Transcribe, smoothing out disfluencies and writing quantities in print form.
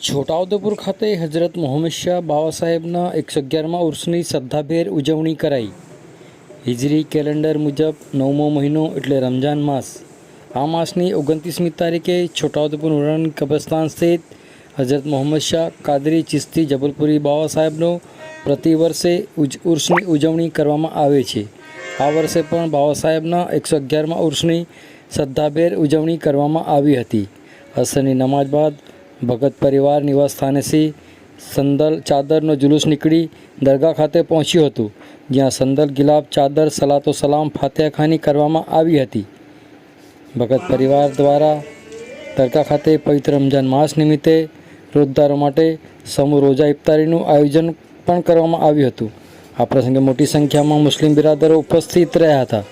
છોટાઉદેપુર ખાતે હજરત મોહમ્મદ શાહ બાવા સાહેબના 111મા ઉર્સની શ્રદ્ધાભેર ઉજવણી કરાઈ। હિજરી કેલેન્ડર મુજબ 9મો મહિનો એટલે રમજાન માસ। આ માસની 29મી તારીખે છોટાઉદેપુર નૂરાની કબ્રસ્તાન સ્થિત હજરત મોહમ્મદ શાહ કાદરી ચિશ્તી જબલપુરી બાવા સાહેબનો પ્રતિવર્ષે ઉર્સની ઉજવણી કરવામાં આવે છે। આ વર્ષે પણ બાવા સાહેબના 111મા ઉર્સની શ્રદ્ધાભેર ઉજવણી કરવામાં આવી હતી। અસરની નમાજ બાદ ભગત પરિવાર નિવાસ સ્થાનેથી સંદલ ચાદરનો જુલુસ નીકળી દરગાહ ખાતે પહોંચ્યું હતું, જ્યાં સંદલ ગિલાબ ચાદર સલાતો સલામ ફાતિહાખાની કરવામાં આવી હતી। ભગત પરિવાર દ્વારા દરગાહ ખાતે પવિત્ર રમજાન માસ નિમિત્તે રોજદારો માટે સમૂહ રોજા ઇફતારીનું આયોજન પણ કરવામાં આવ્યું હતું। આ પ્રસંગે મોટી સંખ્યામાં મુસ્લિમ બિરાદરો ઉપસ્થિત રહ્યા હતા।